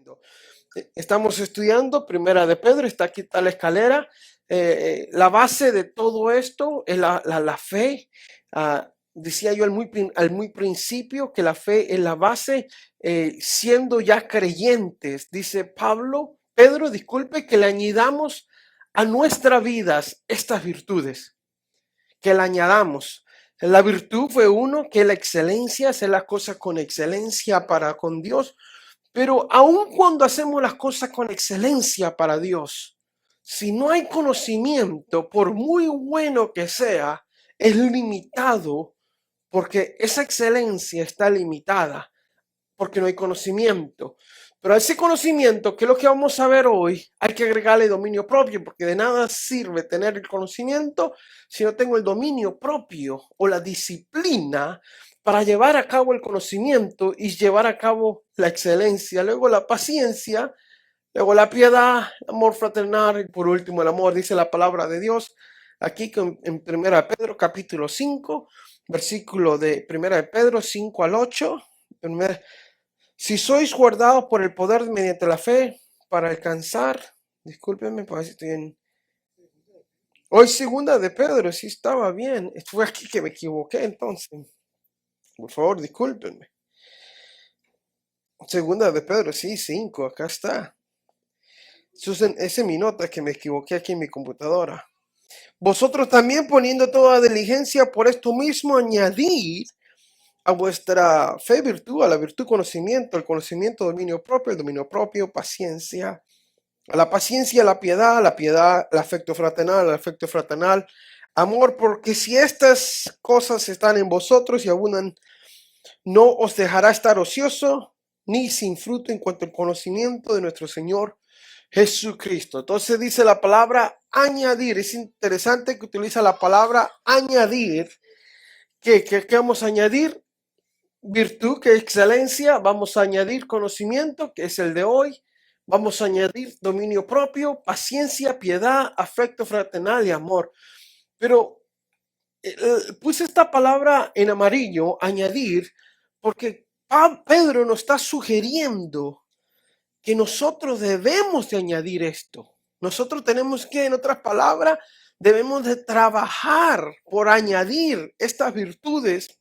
conocimiento. Estamos estudiando Primera de Pedro, está la escalera. La base de todo esto es la fe. Decía yo al muy principio que la fe es la base, siendo ya creyentes, dice Pedro, disculpe, que le añadamos a nuestras vidas estas virtudes, que le añadamos. La virtud fue uno, que la excelencia, hacer las cosas con excelencia para con Dios. Pero aun cuando hacemos las cosas con excelencia para Dios, si no hay conocimiento, por muy bueno que sea, es limitado, porque esa excelencia está limitada, porque no hay conocimiento. Pero a ese conocimiento, que es lo que vamos a ver hoy, hay que agregarle dominio propio, porque de nada sirve tener el conocimiento si no tengo el dominio propio o la disciplina para llevar a cabo el conocimiento y llevar a cabo la excelencia. Luego la paciencia, luego la piedad, el amor fraternal y por último el amor. Dice la palabra de Dios aquí en 1 Pedro capítulo 5, versículo de 1 Pedro 5 al 8. Si sois guardados por el poder mediante la fe para alcanzar, discúlpenme, pues estoy en... Hoy segunda de Pedro, sí estaba bien. Fue aquí que me equivoqué entonces. Por favor, discúlpenme. Segunda de Pedro, sí, 5, acá está. Esa es mi nota que me equivoqué aquí en mi computadora. Vosotros también poniendo toda diligencia por esto mismo, añadid a vuestra fe virtud, a la virtud conocimiento, al conocimiento dominio propio, el dominio propio paciencia, a la paciencia la piedad el afecto fraternal, amor, porque si estas cosas están en vosotros y abundan, no os dejará estar ocioso ni sin fruto en cuanto al conocimiento de nuestro Señor Jesucristo. Entonces dice la palabra añadir. Es interesante que utiliza la palabra añadir. ¿Qué vamos a añadir? Virtud, que es excelencia. Vamos a añadir conocimiento, que es el de hoy. Vamos a añadir dominio propio, paciencia, piedad, afecto fraternal y amor. Pero puse esta palabra en amarillo, añadir, porque Pedro nos está sugiriendo que nosotros debemos de añadir esto. Nosotros tenemos que, en otras palabras, debemos de trabajar por añadir estas virtudes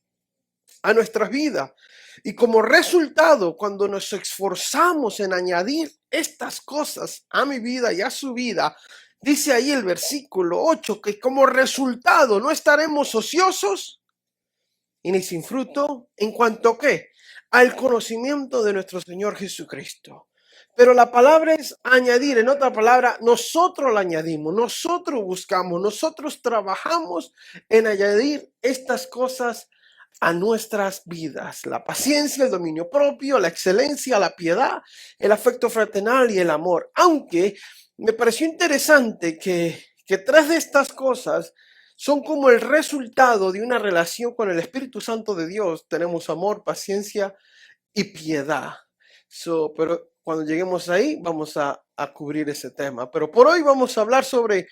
a nuestras vidas. Y como resultado, cuando nos esforzamos en añadir estas cosas a mi vida y a su vida, dice ahí el versículo 8, que como resultado no estaremos ociosos y ni sin fruto en cuanto ¿qué? Al conocimiento de nuestro Señor Jesucristo. Pero la palabra es añadir. En otra palabra, nosotros la añadimos, nosotros buscamos, nosotros trabajamos en añadir estas cosas a nuestras vidas. La paciencia, el dominio propio, la excelencia, la piedad, el afecto fraternal y el amor. Aunque me pareció interesante que tres de estas cosas son como el resultado de una relación con el Espíritu Santo de Dios. Tenemos amor, paciencia y piedad. Pero cuando lleguemos ahí vamos a cubrir ese tema. Pero por hoy vamos a hablar sobre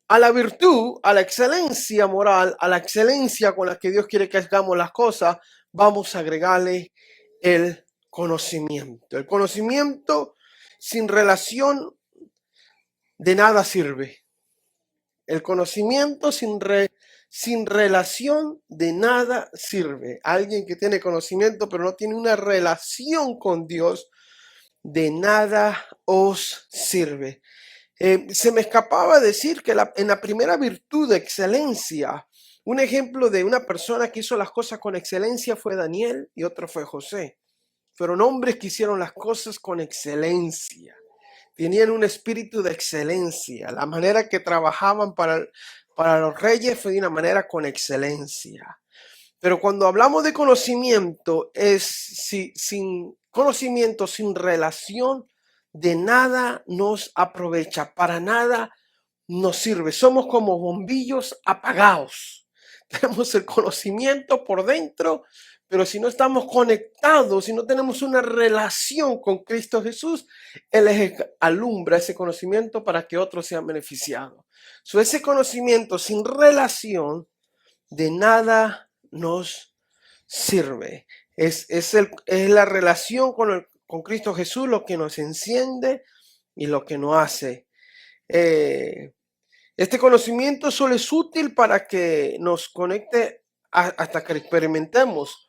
a la virtud, a la excelencia moral, a la excelencia con la que Dios quiere que hagamos las cosas. Vamos a agregarle el conocimiento. El conocimiento sin relación de nada sirve. El conocimiento sin relación de nada sirve. Alguien que tiene conocimiento pero no tiene una relación con Dios, de nada os sirve. Se me escapaba decir que en la primera virtud de excelencia, un ejemplo de una persona que hizo las cosas con excelencia fue Daniel y otro fue José. Fueron hombres que hicieron las cosas con excelencia. Tenían un espíritu de excelencia. La manera que trabajaban para los reyes fue de una manera con excelencia. Pero cuando hablamos de conocimiento, es sin conocimiento, sin relación, de nada nos aprovecha, para nada nos sirve. Somos como bombillos apagados. Tenemos el conocimiento por dentro, pero si no estamos conectados, si no tenemos una relación con Cristo Jesús, Él alumbra ese conocimiento para que otros sean beneficiados. Ese conocimiento sin relación, de nada nos sirve. Es la relación con Cristo Jesús, lo que nos enciende y lo que nos hace. Este conocimiento solo es útil para que nos conecte hasta que experimentemos.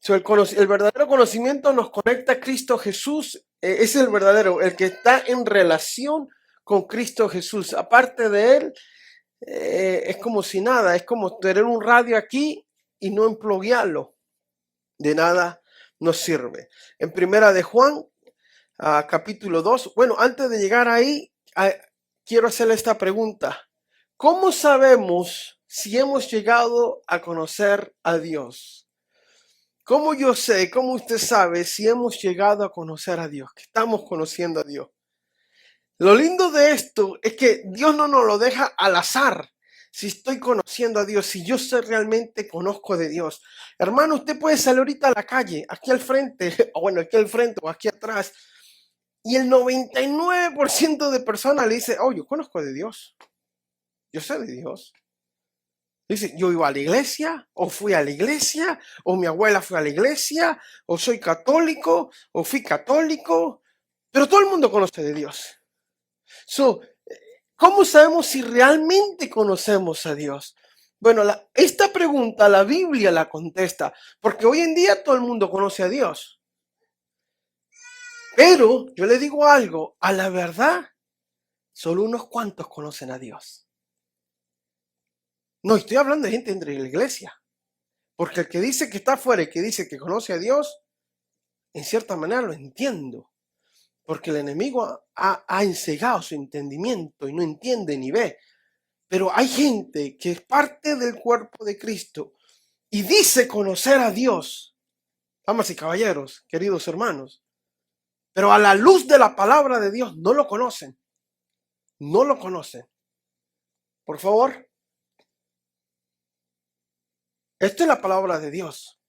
El verdadero conocimiento nos conecta a Cristo Jesús, es el verdadero, el que está en relación con Cristo Jesús. Aparte de él, es como si nada, es como tener un radio aquí y no employarlo. De nada nos sirve. En Primera de Juan, capítulo 2, bueno, antes de llegar ahí, quiero hacerle esta pregunta. ¿Cómo sabemos si hemos llegado a conocer a Dios? ¿Cómo yo sé, cómo usted sabe si hemos llegado a conocer a Dios, que estamos conociendo a Dios? Lo lindo de esto es que Dios no nos lo deja al azar. Si estoy conociendo a Dios, si yo realmente conozco de Dios. Hermano, usted puede salir ahorita a la calle, aquí al frente, o bueno, aquí al frente o aquí atrás, y el 99% de personas le dice, oh, yo conozco de Dios. Yo sé de Dios. Dice, yo iba a la iglesia, o fui a la iglesia, o mi abuela fue a la iglesia, o soy católico, o fui católico, pero todo el mundo conoce de Dios. ¿Cómo sabemos si realmente conocemos a Dios? Bueno, esta pregunta la Biblia la contesta, porque hoy en día todo el mundo conoce a Dios. Pero yo le digo algo, a la verdad, solo unos cuantos conocen a Dios. No, estoy hablando de gente dentro de la iglesia. Porque el que dice que está afuera y que dice que conoce a Dios, en cierta manera lo entiendo. Porque el enemigo ha ensegado su entendimiento y no entiende ni ve. Pero hay gente que es parte del cuerpo de Cristo y dice conocer a Dios. Damas y caballeros, queridos hermanos. Pero a la luz de la palabra de Dios no lo conocen. No lo conocen. Por favor. Esta es la palabra de Dios.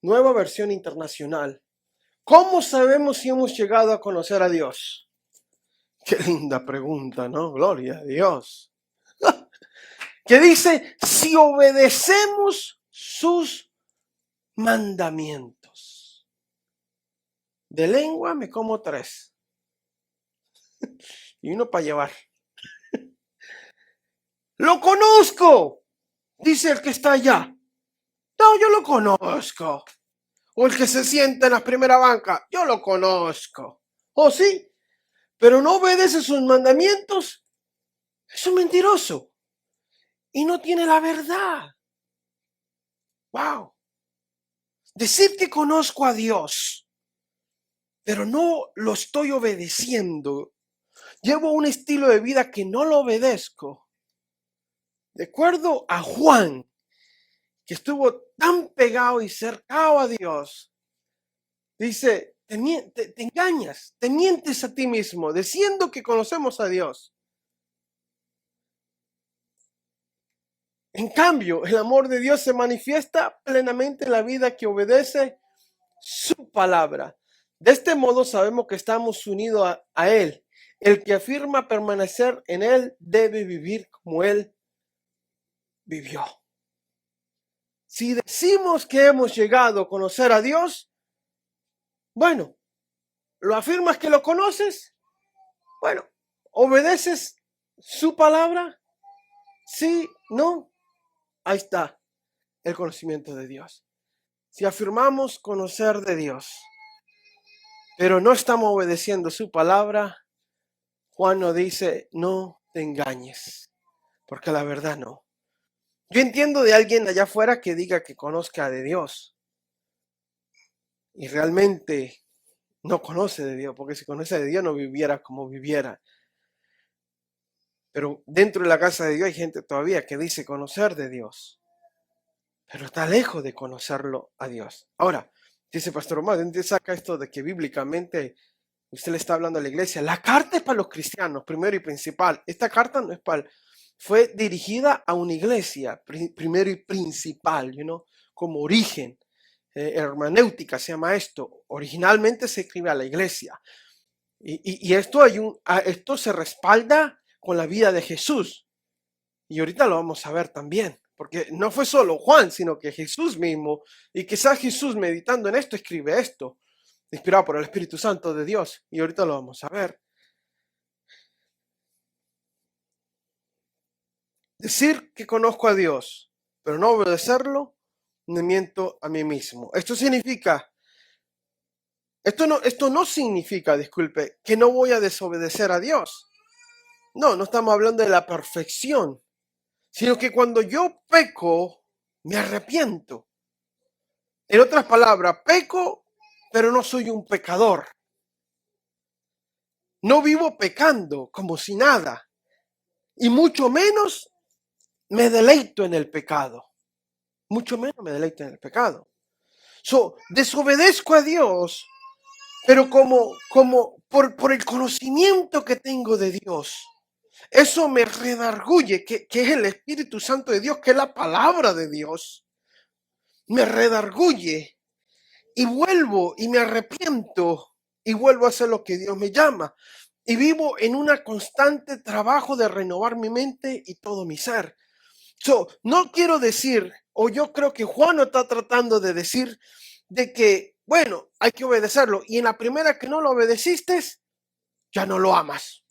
Nueva versión internacional. ¿Cómo sabemos si hemos llegado a conocer a Dios? Qué linda pregunta, ¿no? Gloria a Dios. Que dice, si obedecemos sus mandamientos. De lengua me como 3. Y uno para llevar. Lo conozco, dice el que está allá. No, yo lo conozco. O el que se sienta en la primera banca, yo lo conozco. ¿Oh, sí? Pero no obedece sus mandamientos. Es un mentiroso. Y no tiene la verdad. Wow. Decir que conozco a Dios, pero no lo estoy obedeciendo. Llevo un estilo de vida que no lo obedezco. De acuerdo a Juan, que estuvo tan pegado y cercado a Dios, dice, te engañas, te mientes a ti mismo, diciendo que conocemos a Dios. En cambio, el amor de Dios se manifiesta plenamente en la vida que obedece su palabra. De este modo sabemos que estamos unidos a Él. El que afirma permanecer en Él debe vivir como Él vivió. Si decimos que hemos llegado a conocer a Dios, bueno, ¿lo afirmas que lo conoces? Bueno, ¿obedeces su palabra? Sí, no. Ahí está el conocimiento de Dios. Si afirmamos conocer de Dios, pero no estamos obedeciendo su palabra, Juan nos dice, no te engañes, porque la verdad no. Yo entiendo de alguien allá afuera que diga que conozca de Dios y realmente no conoce de Dios, porque si conoce de Dios no viviera como viviera. Pero dentro de la casa de Dios hay gente todavía que dice conocer de Dios, pero está lejos de conocerlo a Dios. Ahora, dice Pastor Omar, ¿de dónde saca esto de que bíblicamente usted le está hablando a la iglesia? La carta es para los cristianos, primero y principal. Esta carta no es fue dirigida a una iglesia, primero y principal, como origen. Hermenéutica se llama esto. Originalmente se escribe a la iglesia. Y esto se respalda con la vida de Jesús. Y ahorita lo vamos a ver también. Porque no fue solo Juan, sino que Jesús mismo. Y quizás Jesús meditando en esto escribe esto. inspirado por el Espíritu Santo de Dios, y ahorita lo vamos a ver. Decir que conozco a Dios, pero no obedecerlo, me miento a mí mismo. Esto no significa, disculpe, que no voy a desobedecer a Dios. No estamos hablando de la perfección, sino que cuando yo peco, me arrepiento. En otras palabras, peco, pero no soy un pecador. No vivo pecando como si nada, y mucho menos me deleito en el pecado. Mucho menos me deleito en el pecado. Desobedezco a Dios, pero por el conocimiento que tengo de Dios. Eso me redarguye, que es el Espíritu Santo de Dios, que es la palabra de Dios. Me redarguye y vuelvo y me arrepiento y vuelvo a hacer lo que Dios me llama. Y vivo en un constante trabajo de renovar mi mente y todo mi ser. No quiero decir, o yo creo que Juan está tratando de decir, de que, bueno, hay que obedecerlo. Y en la primera que no lo obedeciste, ya no lo amas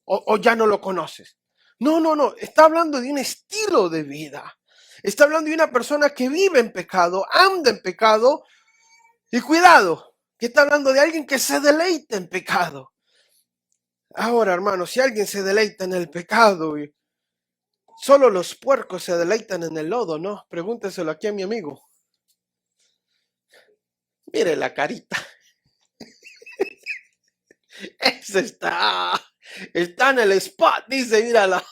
o ya no lo conoces. No. Está hablando de un estilo de vida. Está hablando de una persona que vive en pecado, anda en pecado. Y cuidado, que está hablando de alguien que se deleita en pecado. Ahora, hermano, si alguien se deleita en el pecado, solo los puercos se deleitan en el lodo, ¿no? Pregúnteselo aquí a mi amigo. Mire la carita. Ese está en el spot, dice, mírala.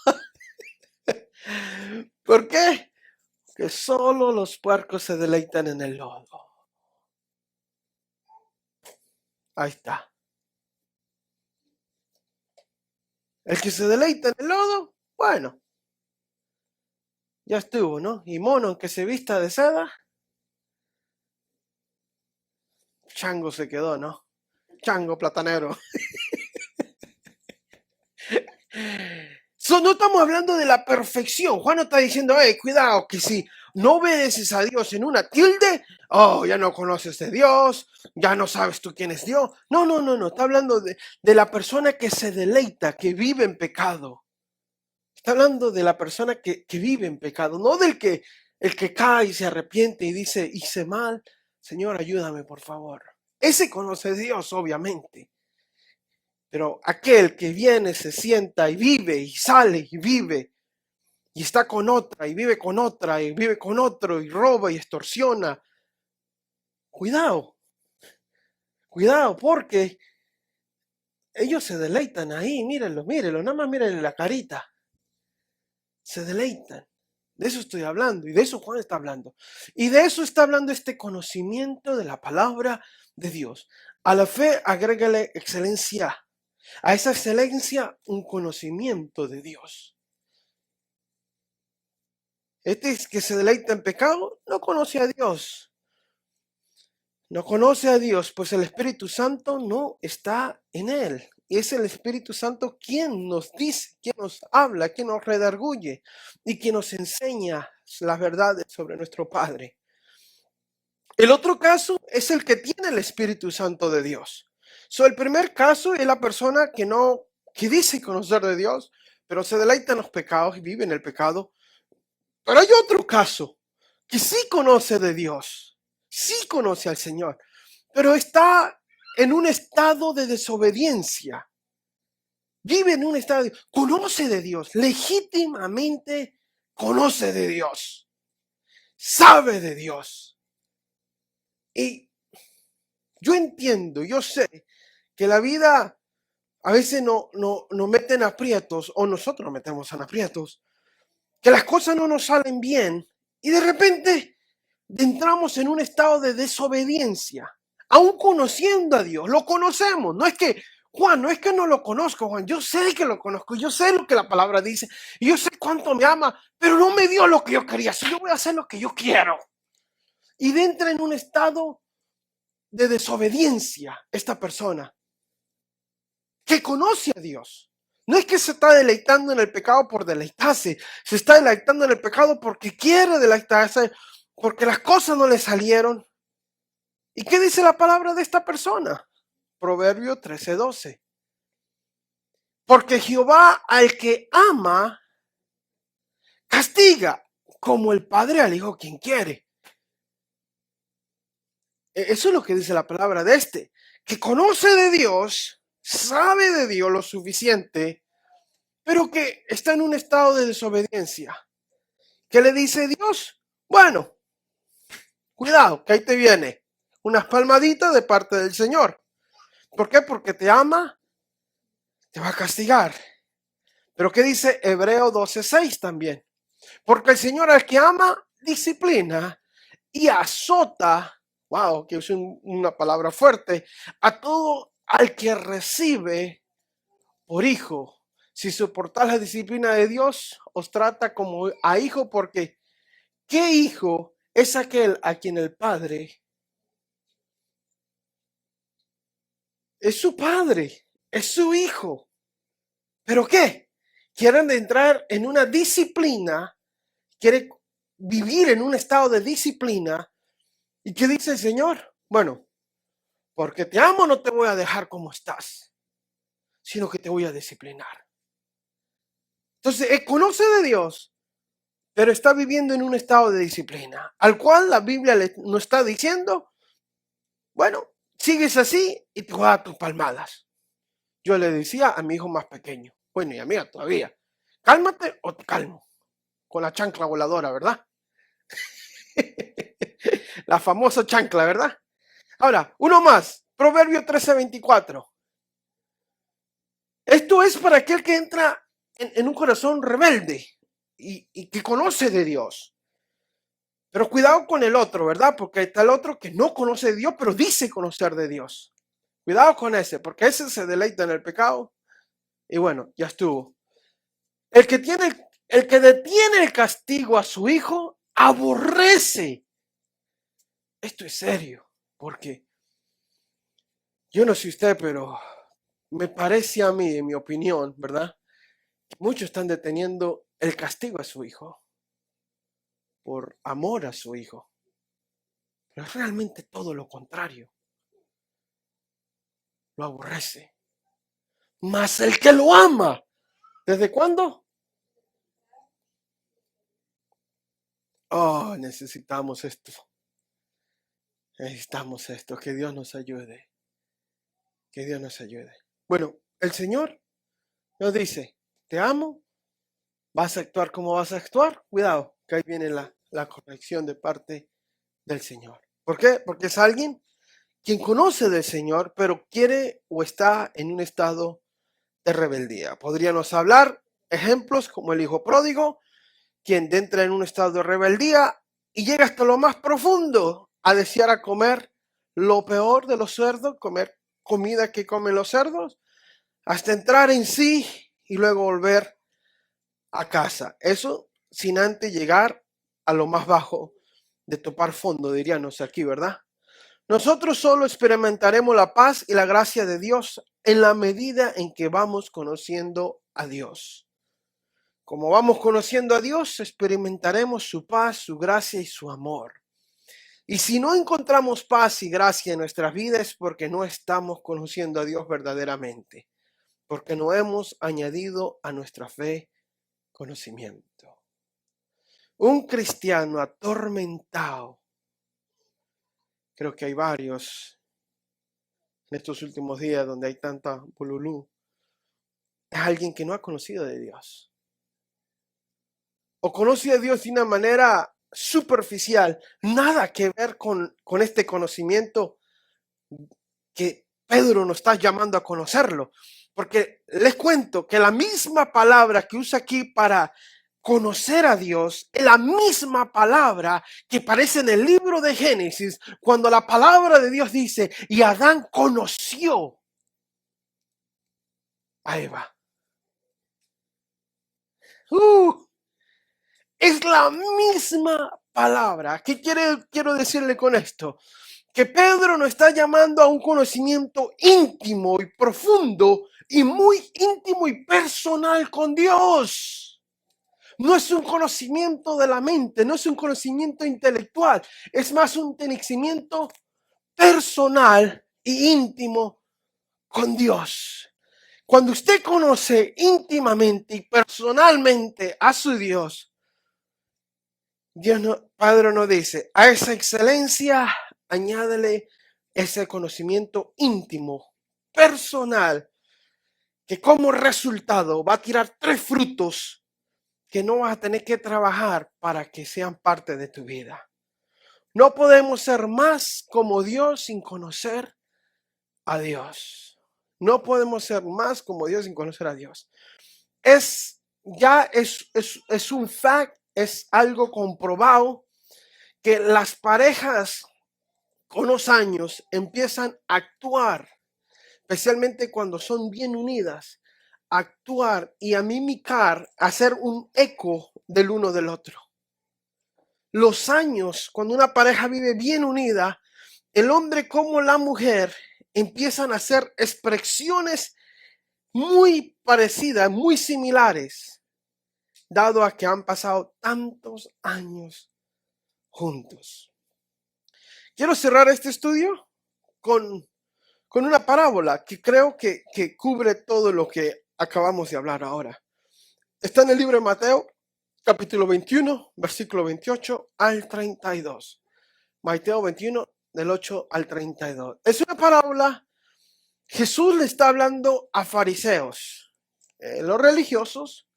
¿Por qué? Que solo los puercos se deleitan en el lodo. Ahí está. El que se deleita en el lodo, bueno, ya estuvo, ¿no? Y mono que se vista de seda, chango se quedó, ¿no? Chango platanero. No estamos hablando de la perfección. Juan no está diciendo, cuidado, que si no obedeces a Dios en una tilde, ya no conoces de Dios, ya no sabes tú quién es Dios. No. Está hablando de la persona que se deleita, que vive en pecado. Está hablando de la persona que vive en pecado, no el que cae y se arrepiente y dice, hice mal, Señor, ayúdame, por favor. Ese conoce a Dios, obviamente. Pero aquel que viene, se sienta y vive y sale y vive y está con otra y vive con otra y vive con otro y roba y extorsiona. Cuidado, porque ellos se deleitan ahí, mírenlo, nada más mírenle la carita. Se deleitan. De eso estoy hablando y de eso Juan está hablando. Y de eso está hablando este conocimiento de la palabra de Dios. A la fe agrégale excelencia. A esa excelencia un conocimiento de Dios. Este que se deleita en pecado no conoce a Dios. No conoce a Dios, pues el Espíritu Santo no está en él. Y es el Espíritu Santo quien nos dice, quien nos habla, quien nos redarguye y quien nos enseña las verdades sobre nuestro Padre. El otro caso es el que tiene el Espíritu Santo de Dios. El primer caso es la persona que dice conocer de Dios, pero se deleita en los pecados y vive en el pecado. Pero hay otro caso que sí conoce de Dios, sí conoce al Señor, pero está en un estado de desobediencia. Vive en un estado conoce de Dios, legítimamente conoce de Dios, sabe de Dios. Y yo entiendo, yo sé que la vida a veces nos mete en aprietos, o nosotros nos metemos en aprietos, que las cosas no nos salen bien y de repente entramos en un estado de desobediencia, aún conociendo a Dios. Lo conocemos, no es que, Juan, no es que no lo conozco, Juan, yo sé que lo conozco, yo sé lo que la palabra dice, y yo sé cuánto me ama, pero no me dio lo que yo quería, si yo voy a hacer lo que yo quiero. Y entra en un estado de desobediencia esta persona que conoce a Dios. No es que se está deleitando en el pecado por deleitarse, se está deleitando en el pecado porque quiere deleitarse, porque las cosas no le salieron ¿Y qué dice la palabra de esta persona? Proverbio 13:12. Porque Jehová al que ama, castiga, como el padre al hijo quien quiere. Eso es lo que dice la palabra de este, que conoce de Dios, sabe de Dios lo suficiente, pero que está en un estado de desobediencia. ¿Qué le dice Dios? Bueno, cuidado, que ahí te viene unas palmaditas de parte del Señor. ¿Por qué? Porque te ama, te va a castigar. Pero ¿qué dice Hebreo 12:6 también? Porque el Señor al que ama, disciplina y azota, wow, que es una palabra fuerte, a todo al que recibe por hijo. Si soportáis la disciplina de Dios, os trata como a hijo, porque ¿qué hijo es aquel a quien el Padre es su Padre, es su hijo? ¿Pero qué? Quieren entrar en una disciplina, quiere vivir en un estado de disciplina. ¿Y qué dice el Señor? Bueno, porque te amo no te voy a dejar como estás, sino que te voy a disciplinar. Entonces, él conoce de Dios, pero está viviendo en un estado de disciplina, al cual la Biblia nos está diciendo, bueno, sigues así y te voy a dar tus palmadas. Yo le decía a mi hijo más pequeño, bueno, y a mí todavía, cálmate o te calmo, con la chancla voladora, ¿verdad? La famosa chancla, ¿verdad? Ahora, uno más, Proverbio 13:24. Esto es para aquel que entra en un corazón rebelde y que conoce de Dios. Pero cuidado con el otro, ¿verdad? Porque está el otro que no conoce de Dios, pero dice conocer de Dios. Cuidado con ese, porque ese se deleita en el pecado. Y bueno, ya estuvo. El que detiene el castigo a su hijo, aborrece. Esto es serio, porque yo no sé usted, pero me parece a mí, en mi opinión, ¿verdad? Muchos están deteniendo el castigo a su hijo por amor a su hijo. Pero es realmente todo lo contrario. Lo aborrece. Mas el que lo ama, ¿desde cuándo? Oh, necesitamos esto. Necesitamos esto. Que Dios nos ayude. Que Dios nos ayude. Bueno, el Señor nos dice, te amo, vas a actuar como vas a actuar. Cuidado, que ahí viene la corrección de parte del Señor. ¿Por qué? Porque es alguien quien conoce del Señor, pero quiere o está en un estado de rebeldía. Podríamos hablar ejemplos como el hijo pródigo, quien entra en un estado de rebeldía y llega hasta lo más profundo a desear a comer lo peor de los cerdos, comer comida que comen los cerdos, hasta entrar en sí y luego volver a casa. Eso sin antes llegar a lo más bajo de topar fondo, diríamos aquí, ¿verdad? Nosotros solo experimentaremos la paz y la gracia de Dios en la medida en que vamos conociendo a Dios. Como vamos conociendo a Dios, experimentaremos su paz, su gracia y su amor. Y si no encontramos paz y gracia en nuestras vidas es porque no estamos conociendo a Dios verdaderamente, porque no hemos añadido a nuestra fe conocimiento. Un cristiano atormentado, creo que hay varios en estos últimos días donde hay tanta bululú, es alguien que no ha conocido de Dios. O conoce a Dios de una manera superficial, nada que ver con este conocimiento que Pedro nos está llamando a conocerlo. Porque les cuento que la misma palabra que usa aquí para conocer a Dios es la misma palabra que aparece en el libro de Génesis, cuando la palabra de Dios dice, y Adán conoció a Eva. Es la misma palabra. ¿Qué quiero decirle con esto? Que Pedro nos está llamando a un conocimiento íntimo y profundo y muy íntimo y personal con Dios. No es un conocimiento de la mente, no es un conocimiento intelectual, es más un conocimiento personal e íntimo con Dios. Cuando usted conoce íntimamente y personalmente a su Dios, Padre nos dice, a esa excelencia añádele ese conocimiento íntimo, personal, que como resultado va a tirar 3 frutos que no vas a tener que trabajar para que sean parte de tu vida. No podemos ser más como Dios sin conocer a Dios. No podemos ser más como Dios sin conocer a Dios. Es un fact, es algo comprobado que las parejas con los años empiezan a actuar, especialmente cuando son bien unidas, a actuar y a mimicar, a hacer un eco del uno del otro. Los años, cuando una pareja vive bien unida, el hombre como la mujer empiezan a hacer expresiones muy parecidas, muy similares, dado a que han pasado tantos años juntos. Quiero cerrar este estudio con una parábola que creo que cubre todo lo que acabamos de hablar ahora. Está en el libro de Mateo, capítulo 21, versículo 28 al 32. Mateo 21, del 8 al 32. Es una parábola. Jesús le está hablando a fariseos, los religiosos,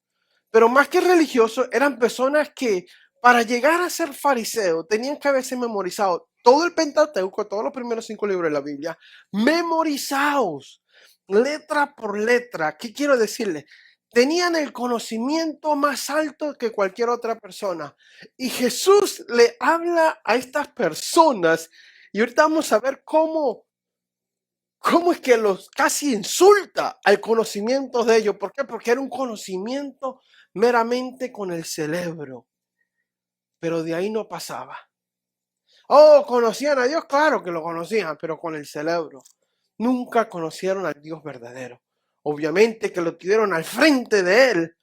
pero más que religiosos, eran personas que para llegar a ser fariseo tenían que haberse memorizado todo el Pentateuco, todos los primeros 5 libros de la Biblia, memorizados, letra por letra. ¿Qué quiero decirle? Tenían el conocimiento más alto que cualquier otra persona. Y Jesús le habla a estas personas, y ahorita vamos a ver cómo es que los casi insulta al conocimiento de ellos. ¿Por qué? Porque era un conocimiento meramente con el cerebro, pero de ahí no pasaba. Oh, ¿conocían a Dios? Claro que lo conocían, pero con el cerebro. Nunca conocieron al Dios verdadero. Obviamente que lo tuvieron al frente de él,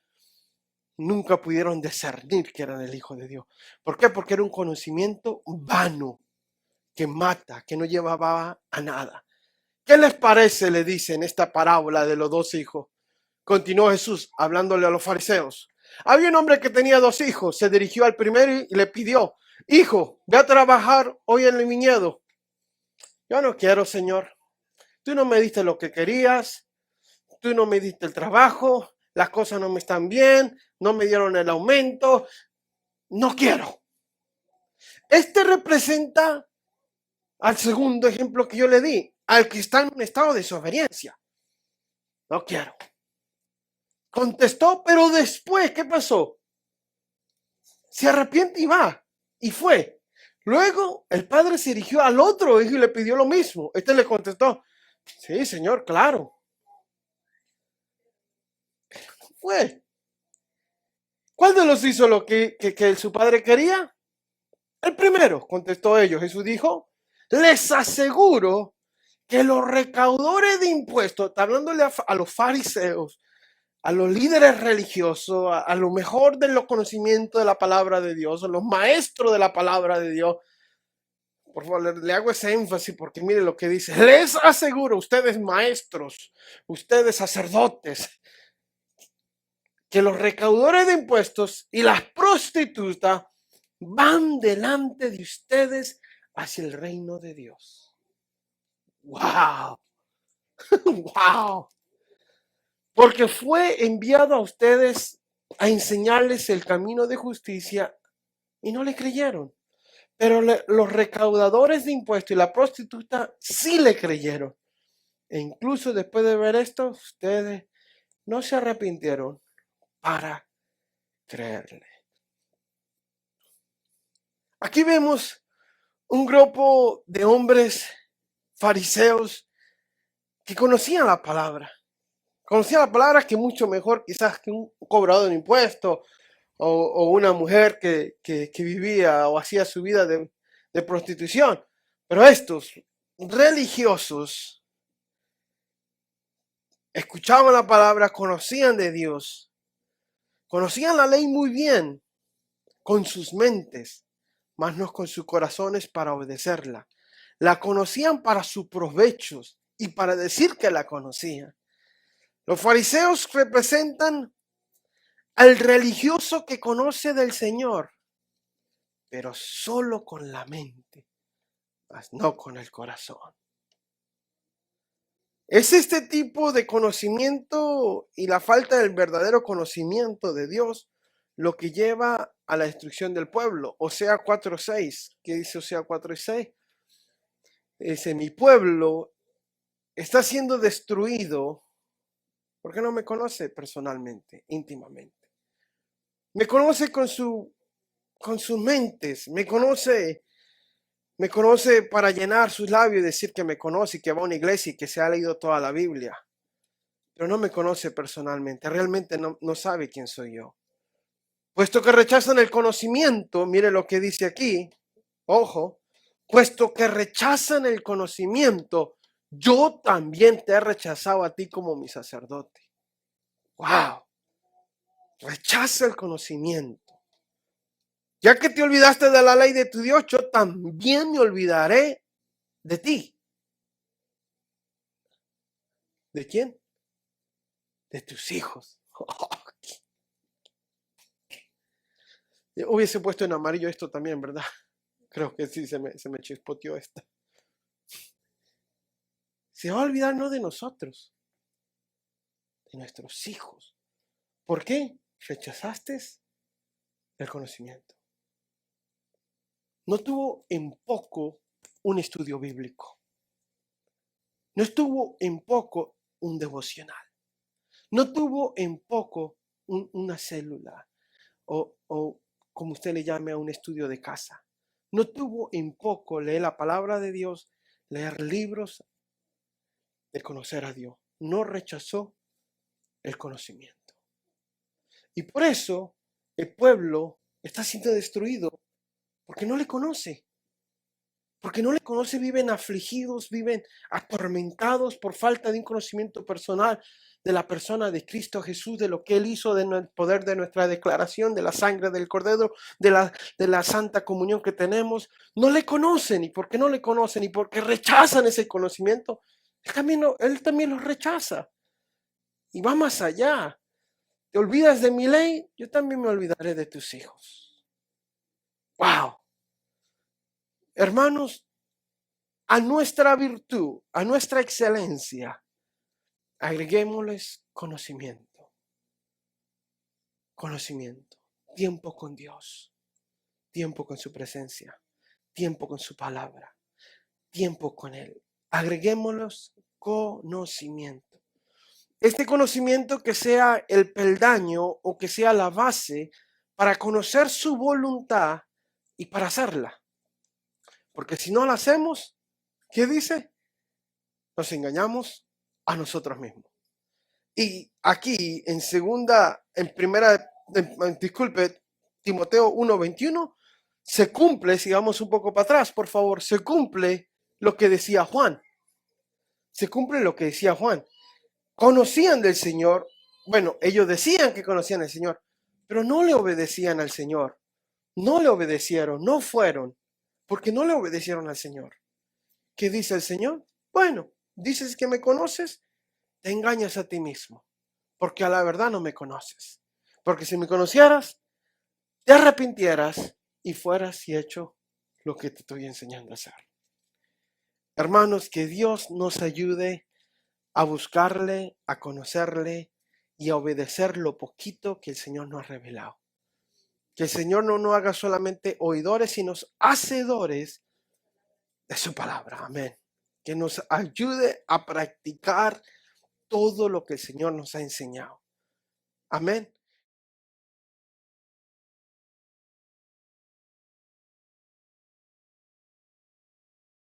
nunca pudieron discernir que eran el Hijo de Dios. ¿Por qué? Porque era un conocimiento vano, que mata, que no llevaba a nada. ¿Qué les parece? Le dice en esta parábola de los 2 hijos. Continuó Jesús hablándole a los fariseos. Había un hombre que tenía 2 hijos. Se dirigió al primero y le pidió: hijo, ve a trabajar hoy en el viñedo. Yo no quiero, Señor. Tú no me diste lo que querías. Tú no me diste el trabajo. Las cosas no me están bien. No me dieron el aumento. No quiero. Este representa al segundo ejemplo que yo le di, al que está en un estado de desobediencia. No quiero. Contestó, pero después, ¿qué pasó? Se arrepiente y va. Y fue. Luego el padre se dirigió al otro hijo y le pidió lo mismo. Este le contestó: sí, señor, claro. Fue. ¿Cuál de los hizo lo que su padre quería? El primero, contestó ellos. Jesús dijo: les aseguro que los recaudadores de impuestos, está hablándole a los fariseos, a los líderes religiosos, a lo mejor de los conocimientos de la palabra de Dios, a los maestros de la palabra de Dios. Por favor, le hago ese énfasis porque mire lo que dice. Les aseguro, ustedes maestros, ustedes sacerdotes, que los recaudadores de impuestos y las prostitutas van delante de ustedes hacia el reino de Dios. ¡Wow! ¡Wow! Porque fue enviado a ustedes a enseñarles el camino de justicia y no le creyeron. Pero los recaudadores de impuestos y la prostituta sí le creyeron. E incluso después de ver esto, ustedes no se arrepintieron para creerle. Aquí vemos un grupo de hombres fariseos que conocían la palabra. Conocían la palabra que mucho mejor quizás que un cobrador de impuestos o una mujer que vivía o hacía su vida de prostitución. Pero estos religiosos escuchaban la palabra, conocían de Dios, conocían la ley muy bien con sus mentes, mas no con sus corazones para obedecerla. La conocían para sus provechos y para decir que la conocían. Los fariseos representan al religioso que conoce del Señor, pero solo con la mente, mas no con el corazón. Es este tipo de conocimiento y la falta del verdadero conocimiento de Dios lo que lleva a la destrucción del pueblo. Osea 4:6, ¿qué dice Osea 4:6? Dice, mi pueblo está siendo destruido porque no me conoce personalmente, íntimamente. Me conoce con sus mentes, me conoce para llenar sus labios y decir que me conoce y que va a una iglesia y que se ha leído toda la Biblia. Pero no me conoce personalmente, realmente no sabe quién soy yo. Puesto que rechazan el conocimiento, mire lo que dice aquí, ojo, puesto que rechazan el conocimiento, yo también te he rechazado a ti como mi sacerdote. ¡Wow! Rechaza el conocimiento. Ya que te olvidaste de la ley de tu Dios, yo también me olvidaré de ti. ¿De quién? De tus hijos. Hubiese puesto en amarillo esto también, ¿verdad? Creo que sí, se me chispoteó esta. Se va a olvidar no de nosotros, de nuestros hijos. ¿Por qué? Rechazaste el conocimiento. No tuvo en poco un estudio bíblico. No estuvo en poco un devocional. No tuvo en poco una célula o como usted le llame a un estudio de casa. No tuvo en poco leer la palabra de Dios, leer libros de conocer a Dios. No rechazó el conocimiento. Y por eso el pueblo está siendo destruido porque no le conoce. Porque no le conoce, viven afligidos, viven atormentados por falta de un conocimiento personal de la persona de Cristo Jesús, de lo que Él hizo, del poder de nuestra declaración, de la sangre del Cordero, de la santa comunión que tenemos. No le conocen, y porque no le conocen, y porque rechazan ese conocimiento, Él también los rechaza. Y va más allá. ¿Te olvidas de mi ley? Yo también me olvidaré de tus hijos. ¡Wow! Hermanos, a nuestra virtud, a nuestra excelencia, agreguémosles conocimiento. Conocimiento. Tiempo con Dios. Tiempo con su presencia. Tiempo con su palabra. Tiempo con Él. Agreguémosles conocimiento. Este conocimiento que sea el peldaño o que sea la base para conocer su voluntad y para hacerla. Porque si no la hacemos, ¿qué dice? Nos engañamos a nosotros mismos. Y aquí disculpe, Timoteo 1:21, se cumple, sigamos un poco para atrás, por favor, se cumple lo que decía Juan. Se cumple lo que decía Juan. Conocían del Señor, bueno, ellos decían que conocían al Señor, pero no le obedecían al Señor. No le obedecieron, no fueron, porque no le obedecieron al Señor. ¿Qué dice el Señor? Bueno, dices que me conoces, te engañas a ti mismo, porque a la verdad no me conoces. Porque si me conocieras, te arrepintieras y fueras y hecho lo que te estoy enseñando a hacer. Hermanos, que Dios nos ayude a buscarle, a conocerle y a obedecer lo poquito que el Señor nos ha revelado. Que el Señor no nos haga solamente oidores, sino hacedores de su palabra. Amén. Que nos ayude a practicar todo lo que el Señor nos ha enseñado. Amén.